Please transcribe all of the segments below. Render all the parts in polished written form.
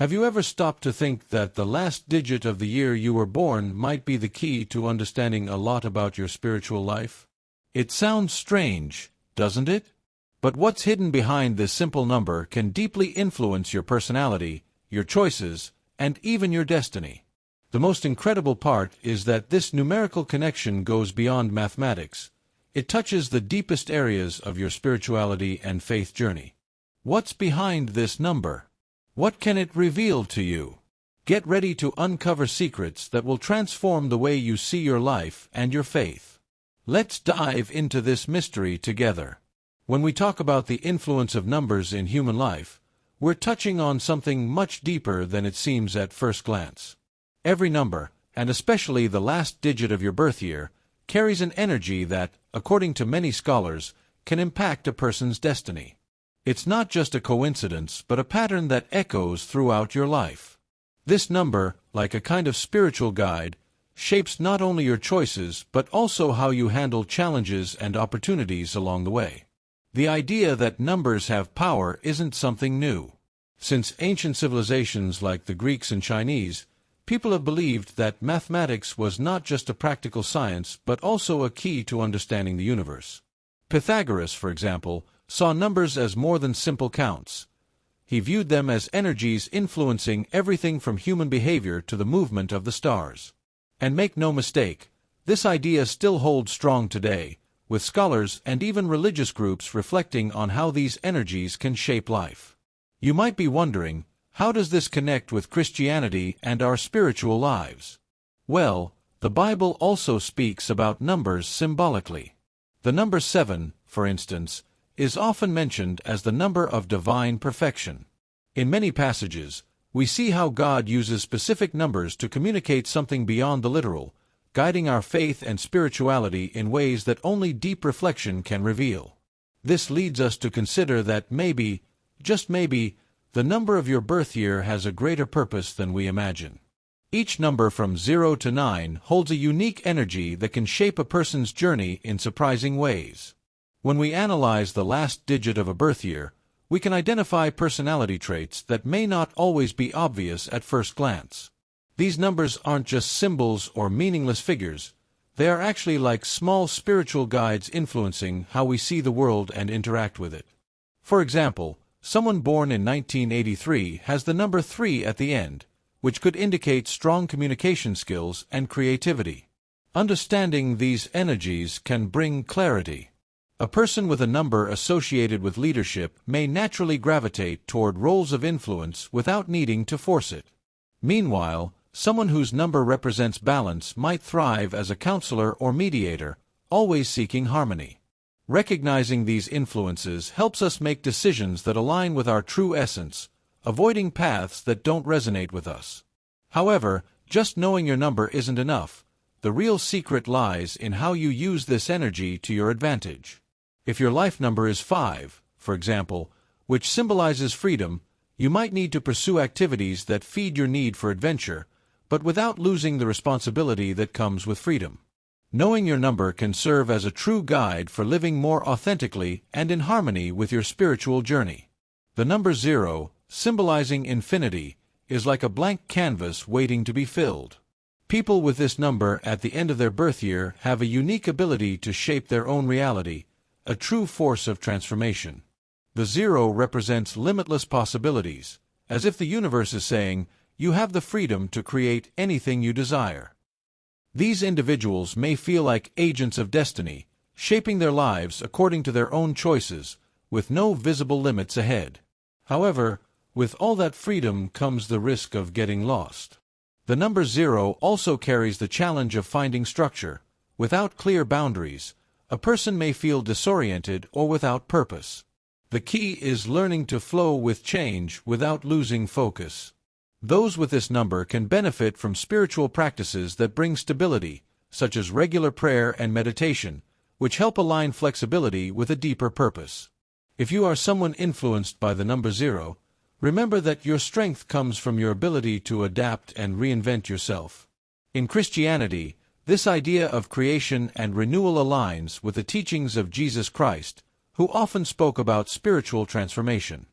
Have you ever stopped to think that the last digit of the year you were born might be the key to understanding a lot about your spiritual life? It sounds strange, doesn't it? But what's hidden behind this simple number can deeply influence your personality, your choices, and even your destiny. The most incredible part is that this numerical connection goes beyond mathematics. It touches the deepest areas of your spirituality and faith journey. What's behind this number? What can it reveal to you? Get ready to uncover secrets that will transform the way you see your life and your faith. Let's dive into this mystery together. When we talk about the influence of numbers in human life, we're touching on something much deeper than it seems at first glance. Every number, and especially the last digit of your birth year, carries an energy that, according to many scholars, can impact a person's destiny. It's not just a coincidence, but a pattern that echoes throughout your life. This number, like a kind of spiritual guide, shapes not only your choices but also how you handle challenges and opportunities along the way. The idea that numbers have power isn't something new. Since ancient civilizations like the Greeks and Chinese, people have believed that mathematics was not just a practical science but also a key to understanding the universe. Pythagoras, for example, saw numbers as more than simple counts. He viewed them as energies influencing everything from human behavior to the movement of the stars. And make no mistake, this idea still holds strong today, with scholars and even religious groups reflecting on how these energies can shape life. You might be wondering, how does this connect with Christianity and our spiritual lives? Well, the Bible also speaks about numbers symbolically. The number 7, for instance, is often mentioned as the number of divine perfection. In many passages, we see how God uses specific numbers to communicate something beyond the literal, guiding our faith and spirituality in ways that only deep reflection can reveal. This leads us to consider that maybe, just maybe, the number of your birth year has a greater purpose than we imagine. Each number from 0 to 9 holds a unique energy that can shape a person's journey in surprising ways. When we analyze the last digit of a birth year, we can identify personality traits that may not always be obvious at first glance. These numbers aren't just symbols or meaningless figures. They are actually like small spiritual guides influencing how we see the world and interact with it. For example, someone born in 1983 has the number 3 at the end, which could indicate strong communication skills and creativity. Understanding these energies can bring clarity. A person with a number associated with leadership may naturally gravitate toward roles of influence without needing to force it. Meanwhile, someone whose number represents balance might thrive as a counselor or mediator, always seeking harmony. Recognizing these influences helps us make decisions that align with our true essence, avoiding paths that don't resonate with us. However, just knowing your number isn't enough. The real secret lies in how you use this energy to your advantage. If your life number is 5, for example, which symbolizes freedom, you might need to pursue activities that feed your need for adventure, but without losing the responsibility that comes with freedom. Knowing your number can serve as a true guide for living more authentically and in harmony with your spiritual journey. The number 0, symbolizing infinity, is like a blank canvas waiting to be filled. People with this number at the end of their birth year have a unique ability to shape their own reality, a true force of transformation. The 0 represents limitless possibilities, as if the universe is saying, you have the freedom to create anything you desire. These individuals may feel like agents of destiny, shaping their lives according to their own choices, with no visible limits ahead. However, with all that freedom comes the risk of getting lost. The number 0 also carries the challenge of finding structure. Without clear boundaries, a person may feel disoriented or without purpose. The key is learning to flow with change without losing focus. Those with this number can benefit from spiritual practices that bring stability, such as regular prayer and meditation, which help align flexibility with a deeper purpose. If you are someone influenced by the number 0, remember that your strength comes from your ability to adapt and reinvent yourself. In Christianity, this idea of creation and renewal aligns with the teachings of Jesus Christ, who often spoke about spiritual transformation.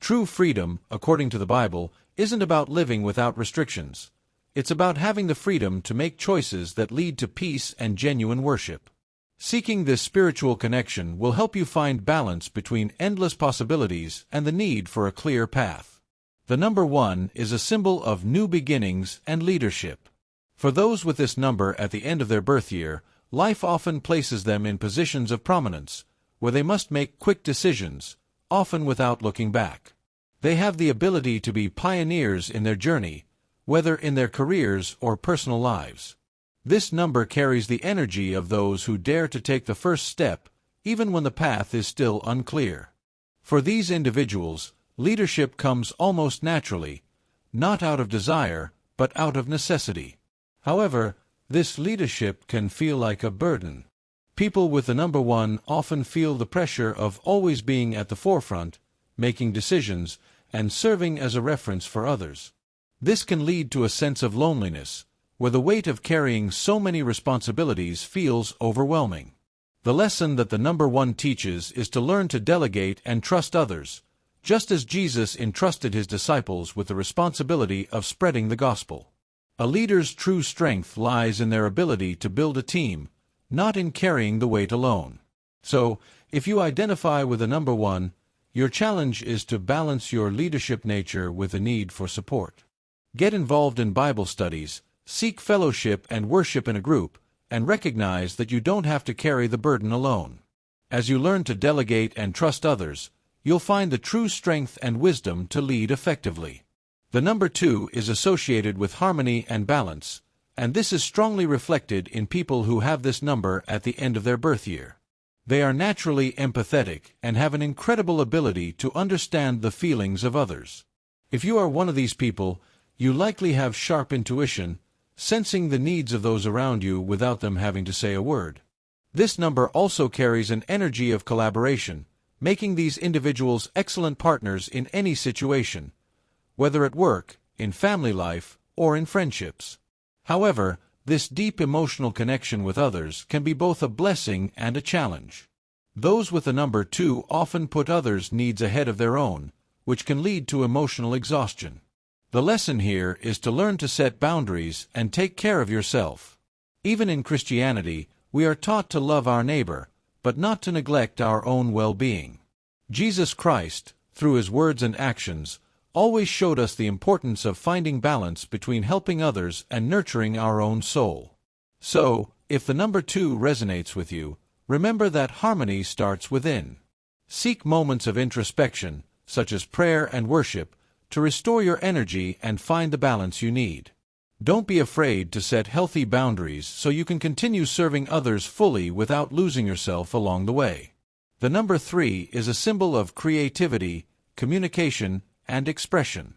True freedom, according to the Bible, isn't about living without restrictions. It's about having the freedom to make choices that lead to peace and genuine worship. Seeking this spiritual connection will help you find balance between endless possibilities and the need for a clear path. The number 1 is a symbol of new beginnings and leadership. For those with this number at the end of their birth year, life often places them in positions of prominence, where they must make quick decisions, often without looking back. They have the ability to be pioneers in their journey, whether in their careers or personal lives. This number carries the energy of those who dare to take the first step, even when the path is still unclear. For these individuals, leadership comes almost naturally, not out of desire, but out of necessity. However, this leadership can feel like a burden. People with the number 1 often feel the pressure of always being at the forefront, making decisions, and serving as a reference for others. This can lead to a sense of loneliness, where the weight of carrying so many responsibilities feels overwhelming. The lesson that the number 1 teaches is to learn to delegate and trust others, just as Jesus entrusted his disciples with the responsibility of spreading the gospel. A leader's true strength lies in their ability to build a team, not in carrying the weight alone. So, if you identify with the number 1, your challenge is to balance your leadership nature with a need for support. Get involved in Bible studies, seek fellowship and worship in a group, and recognize that you don't have to carry the burden alone. As you learn to delegate and trust others, you'll find the true strength and wisdom to lead effectively. The number 2 is associated with harmony and balance, and this is strongly reflected in people who have this number at the end of their birth year. They are naturally empathetic and have an incredible ability to understand the feelings of others. If you are one of these people, you likely have sharp intuition, sensing the needs of those around you without them having to say a word. This number also carries an energy of collaboration, making these individuals excellent partners in any situation, whether at work, in family life, or in friendships. However, this deep emotional connection with others can be both a blessing and a challenge. Those with the number 2 often put others' needs ahead of their own, which can lead to emotional exhaustion. The lesson here is to learn to set boundaries and take care of yourself. Even in Christianity, we are taught to love our neighbor, but not to neglect our own well-being. Jesus Christ, through his words and actions, always showed us the importance of finding balance between helping others and nurturing our own soul. So, if the number 2 resonates with you, remember that harmony starts within. Seek moments of introspection, such as prayer and worship, to restore your energy and find the balance you need. Don't be afraid to set healthy boundaries so you can continue serving others fully without losing yourself along the way. The number 3 is a symbol of creativity, communication, and expression.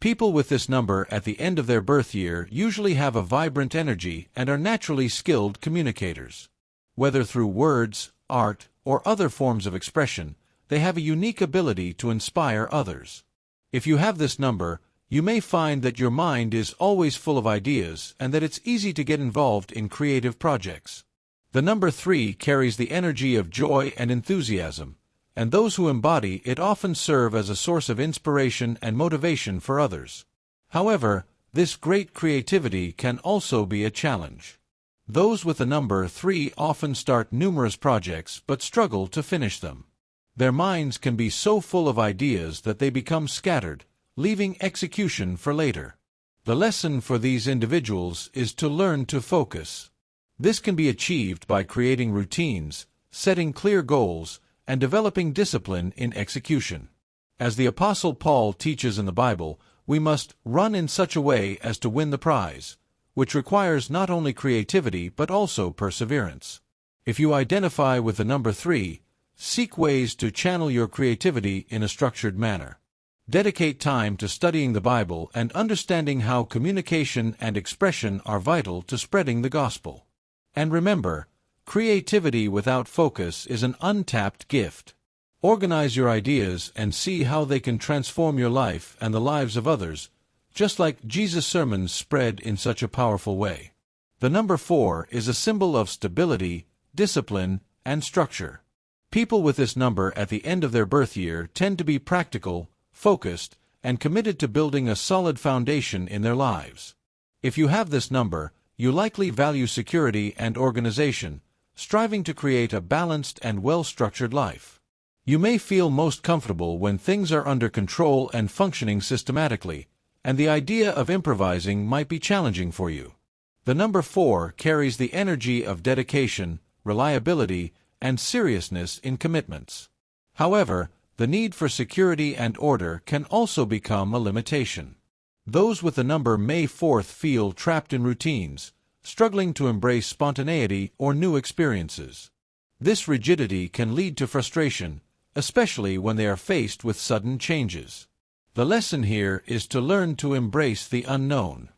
People with this number at the end of their birth year usually have a vibrant energy and are naturally skilled communicators. Whether through words, art, or other forms of expression, they have a unique ability to inspire others. If you have this number, you may find that your mind is always full of ideas and that it's easy to get involved in creative projects. The number 3 carries the energy of joy and enthusiasm, and those who embody it often serve as a source of inspiration and motivation for others. However, this great creativity can also be a challenge. Those with the number 3 often start numerous projects but struggle to finish them. Their minds can be so full of ideas that they become scattered, leaving execution for later. The lesson for these individuals is to learn to focus. This can be achieved by creating routines, setting clear goals, and developing discipline in execution. As the Apostle Paul teaches in the Bible, we must run in such a way as to win the prize, which requires not only creativity but also perseverance. If you identify with the number 3, seek ways to channel your creativity in a structured manner. Dedicate time to studying the Bible and understanding how communication and expression are vital to spreading the gospel. And remember, creativity without focus is an untapped gift. Organize your ideas and see how they can transform your life and the lives of others, just like Jesus' sermons spread in such a powerful way. The number 4 is a symbol of stability, discipline, and structure. People with this number at the end of their birth year tend to be practical, focused, and committed to building a solid foundation in their lives. If you have this number, you likely value security and organization, striving to create a balanced and well-structured life. You may feel most comfortable when things are under control and functioning systematically, and the idea of improvising might be challenging for you. The number 4 carries the energy of dedication, reliability, and seriousness in commitments. However, the need for security and order can also become a limitation. Those with the number May 4 feel trapped in routines, struggling to embrace spontaneity or new experiences. This rigidity can lead to frustration, especially when they are faced with sudden changes. The lesson here is to learn to embrace the unknown.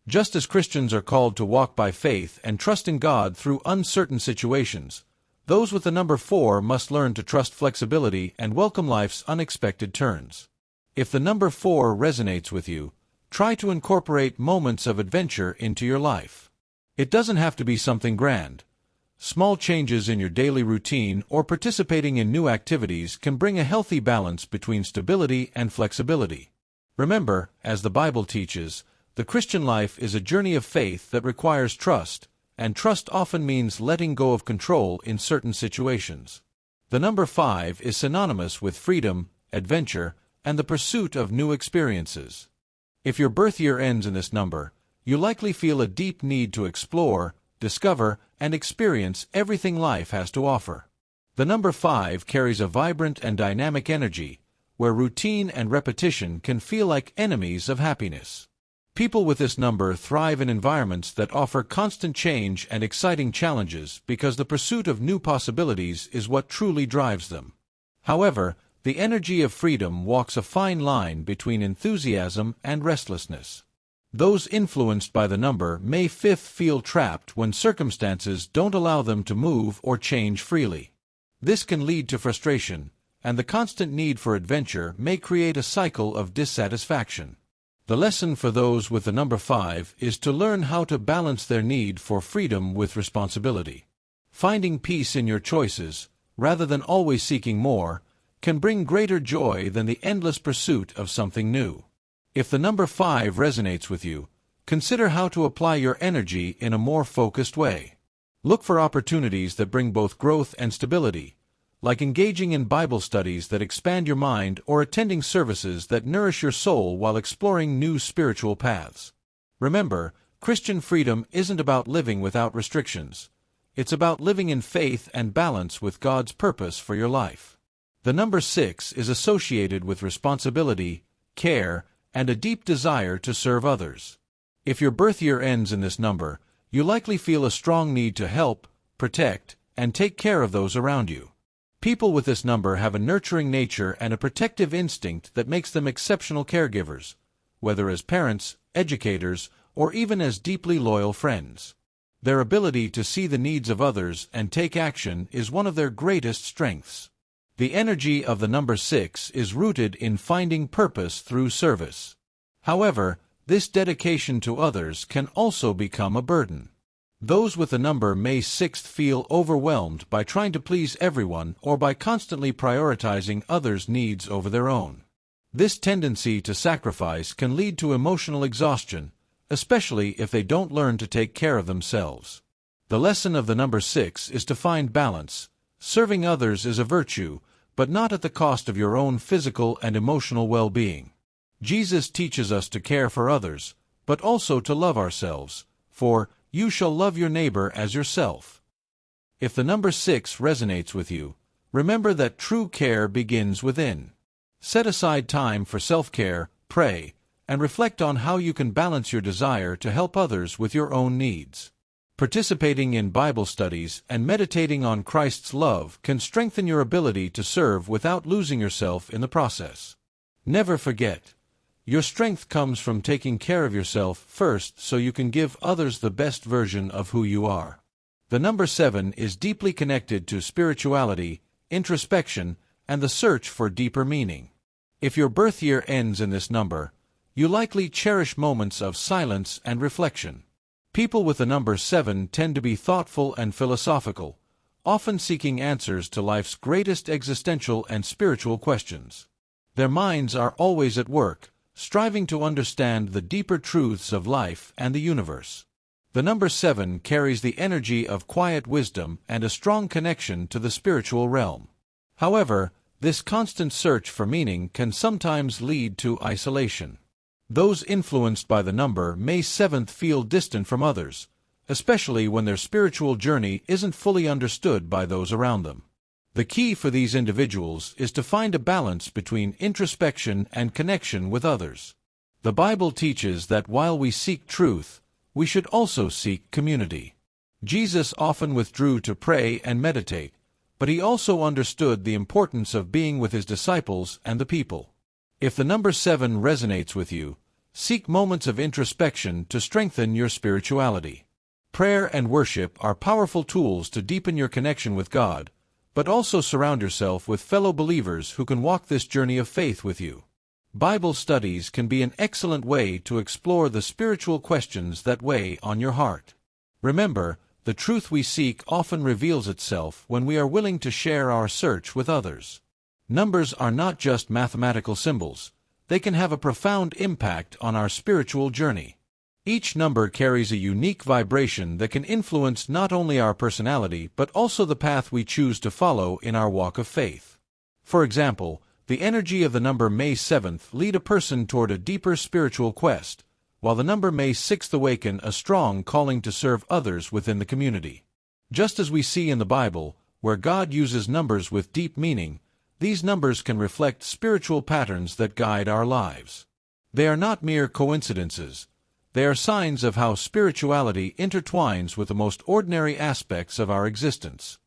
Just as Christians are called to walk by faith and trust in God through uncertain situations, those with the number 4 must learn to trust flexibility and welcome life's unexpected turns. If the number 4 resonates with you, try to incorporate moments of adventure into your life. It doesn't have to be something grand. Small changes in your daily routine or participating in new activities can bring a healthy balance between stability and flexibility. Remember, as the Bible teaches, the Christian life is a journey of faith that requires trust, and trust often means letting go of control in certain situations. The number 5 is synonymous with freedom, adventure, and the pursuit of new experiences. If your birth year ends in this number, you likely feel a deep need to explore, discover, and experience everything life has to offer. The number 5 carries a vibrant and dynamic energy, where routine and repetition can feel like enemies of happiness. People with this number thrive in environments that offer constant change and exciting challenges because the pursuit of new possibilities is what truly drives them. However, the energy of freedom walks a fine line between enthusiasm and restlessness. Those influenced by the number May 5 feel trapped when circumstances don't allow them to move or change freely. This can lead to frustration, and the constant need for adventure may create a cycle of dissatisfaction. The lesson for those with the number 5 is to learn how to balance their need for freedom with responsibility. Finding peace in your choices, rather than always seeking more, can bring greater joy than the endless pursuit of something new. If the number 5 resonates with you, consider how to apply your energy in a more focused way. Look for opportunities that bring both growth and stability, like engaging in Bible studies that expand your mind or attending services that nourish your soul while exploring new spiritual paths. Remember, Christian freedom isn't about living without restrictions. It's about living in faith and balance with God's purpose for your life. The number 6 is associated with responsibility, care, and a deep desire to serve others. If your birth year ends in this number, you likely feel a strong need to help, protect, and take care of those around you. People with this number have a nurturing nature and a protective instinct that makes them exceptional caregivers, whether as parents, educators, or even as deeply loyal friends. Their ability to see the needs of others and take action is one of their greatest strengths. The energy of the number 6 is rooted in finding purpose through service. However, this dedication to others can also become a burden. Those with the number May 6 feel overwhelmed by trying to please everyone or by constantly prioritizing others' needs over their own. This tendency to sacrifice can lead to emotional exhaustion, especially if they don't learn to take care of themselves. The lesson of the number 6 is to find balance. Serving others is a virtue, but not at the cost of your own physical and emotional well-being. Jesus teaches us to care for others, but also to love ourselves, for you shall love your neighbor as yourself. If the number 6 resonates with you, remember that true care begins within. Set aside time for self-care, pray, and reflect on how you can balance your desire to help others with your own needs. Participating in Bible studies and meditating on Christ's love can strengthen your ability to serve without losing yourself in the process. Never forget, your strength comes from taking care of yourself first so you can give others the best version of who you are. The number 7 is deeply connected to spirituality, introspection, and the search for deeper meaning. If your birth year ends in this number, you likely cherish moments of silence and reflection. People with the number 7 tend to be thoughtful and philosophical, often seeking answers to life's greatest existential and spiritual questions. Their minds are always at work, striving to understand the deeper truths of life and the universe. The number 7 carries the energy of quiet wisdom and a strong connection to the spiritual realm. However, this constant search for meaning can sometimes lead to isolation. Those influenced by the number may 7th feel distant from others, especially when their spiritual journey isn't fully understood by those around them. The key for these individuals is to find a balance between introspection and connection with others. The Bible teaches that while we seek truth, we should also seek community. Jesus often withdrew to pray and meditate, but he also understood the importance of being with his disciples and the people. If the number 7 resonates with you, seek moments of introspection to strengthen your spirituality. Prayer and worship are powerful tools to deepen your connection with God, but also surround yourself with fellow believers who can walk this journey of faith with you. Bible studies can be an excellent way to explore the spiritual questions that weigh on your heart. Remember, the truth we seek often reveals itself when we are willing to share our search with others. Numbers are not just mathematical symbols. They can have a profound impact on our spiritual journey. Each number carries a unique vibration that can influence not only our personality but also the path we choose to follow in our walk of faith. For example, the energy of the number May 7th lead a person toward a deeper spiritual quest, while the number May 6th awaken a strong calling to serve others within the community. Just as we see in the Bible, where God uses numbers with deep meaning, these numbers can reflect spiritual patterns that guide our lives. They are not mere coincidences. They are signs of how spirituality intertwines with the most ordinary aspects of our existence.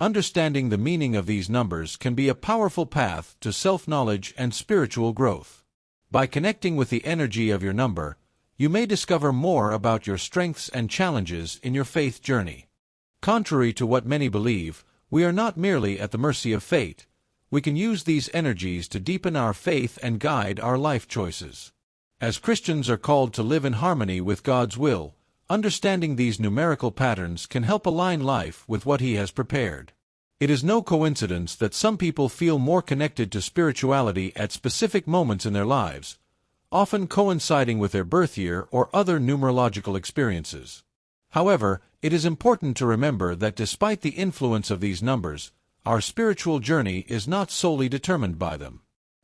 Understanding the meaning of these numbers can be a powerful path to self-knowledge and spiritual growth. By connecting with the energy of your number, you may discover more about your strengths and challenges in your faith journey. Contrary to what many believe, we are not merely at the mercy of fate. We can use these energies to deepen our faith and guide our life choices. As Christians are called to live in harmony with God's will, understanding these numerical patterns can help align life with what He has prepared. It is no coincidence that some people feel more connected to spirituality at specific moments in their lives, often coinciding with their birth year or other numerological experiences. However, it is important to remember that despite the influence of these numbers, our spiritual journey is not solely determined by them.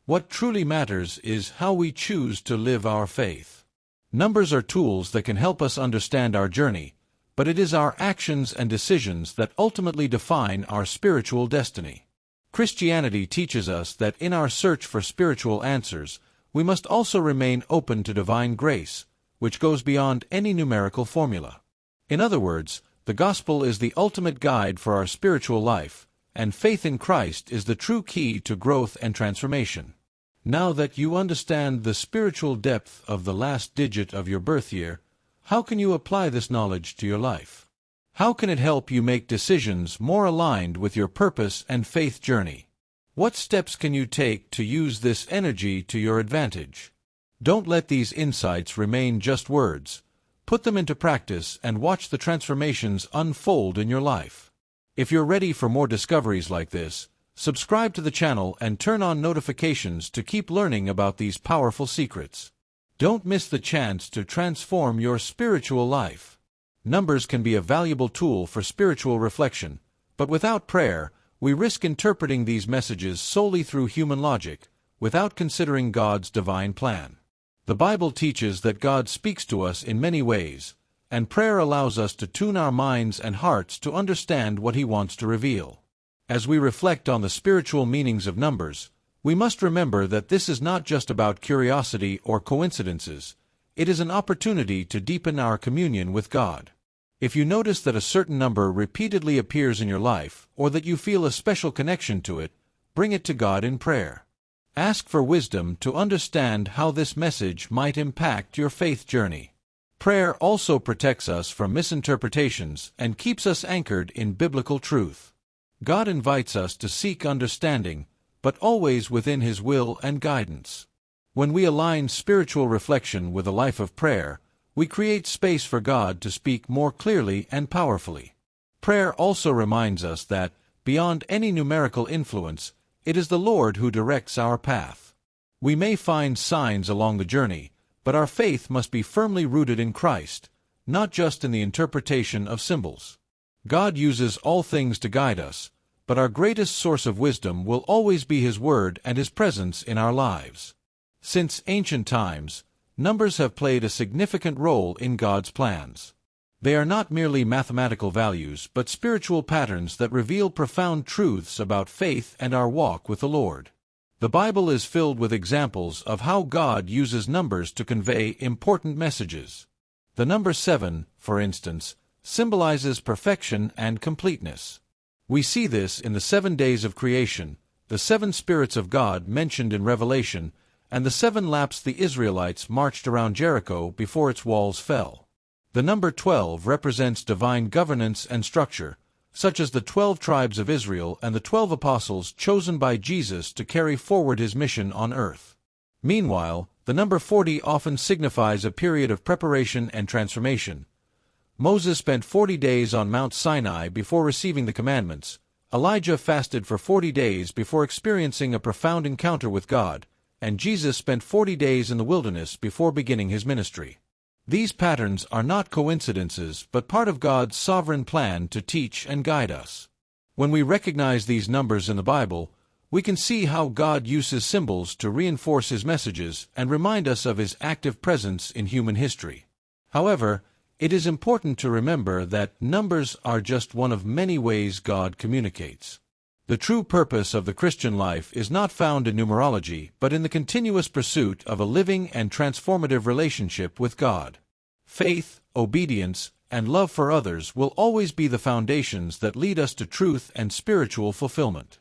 What truly matters is how we choose to live our faith. Numbers are tools that can help us understand our journey, but it is our actions and decisions that ultimately define our spiritual destiny. Christianity teaches us that in our search for spiritual answers, we must also remain open to divine grace, which goes beyond any numerical formula. In other words, the gospel is the ultimate guide for our spiritual life, and faith in Christ is the true key to growth and transformation. Now that you understand the spiritual depth of the last digit of your birth year, how can you apply this knowledge to your life? How can it help you make decisions more aligned with your purpose and faith journey? What steps can you take to use this energy to your advantage? Don't let these insights remain just words. Put them into practice and watch the transformations unfold in your life. If you're ready for more discoveries like this, subscribe to the channel and turn on notifications to keep learning about these powerful secrets. Don't miss the chance to transform your spiritual life. Numbers can be a valuable tool for spiritual reflection, but without prayer, we risk interpreting these messages solely through human logic, without considering God's divine plan. The Bible teaches that God speaks to us in many ways, and prayer allows us to tune our minds and hearts to understand what He wants to reveal. As we reflect on the spiritual meanings of numbers, we must remember that this is not just about curiosity or coincidences. It is an opportunity to deepen our communion with God. If you notice that a certain number repeatedly appears in your life, or that you feel a special connection to it, bring it to God in prayer. Ask for wisdom to understand how this message might impact your faith journey. Prayer also protects us from misinterpretations and keeps us anchored in biblical truth. God invites us to seek understanding, but always within His will and guidance. When we align spiritual reflection with a life of prayer, we create space for God to speak more clearly and powerfully. Prayer also reminds us that, beyond any numerical influence, it is the Lord who directs our path. We may find signs along the journey, but our faith must be firmly rooted in Christ, not just in the interpretation of symbols. God uses all things to guide us, but our greatest source of wisdom will always be His Word and His presence in our lives. Since ancient times, numbers have played a significant role in God's plans. They are not merely mathematical values, but spiritual patterns that reveal profound truths about faith and our walk with the Lord. The Bible is filled with examples of how God uses numbers to convey important messages. The number 7, for instance, symbolizes perfection and completeness. We see this in the 7 days of creation, the 7 spirits of God mentioned in Revelation, and the 7 laps the Israelites marched around Jericho before its walls fell. The number 12 represents divine governance and structure, such as the 12 tribes of Israel and the 12 apostles chosen by Jesus to carry forward His mission on earth. Meanwhile, the number 40 often signifies a period of preparation and transformation. Moses spent 40 days on Mount Sinai before receiving the commandments. Elijah fasted for 40 days before experiencing a profound encounter with God, and Jesus spent 40 days in the wilderness before beginning His ministry. These patterns are not coincidences, but part of God's sovereign plan to teach and guide us. When we recognize these numbers in the Bible, we can see how God uses symbols to reinforce His messages and remind us of His active presence in human history. However, it is important to remember that numbers are just one of many ways God communicates. The true purpose of the Christian life is not found in numerology, but in the continuous pursuit of a living and transformative relationship with God. Faith, obedience, and love for others will always be the foundations that lead us to truth and spiritual fulfillment.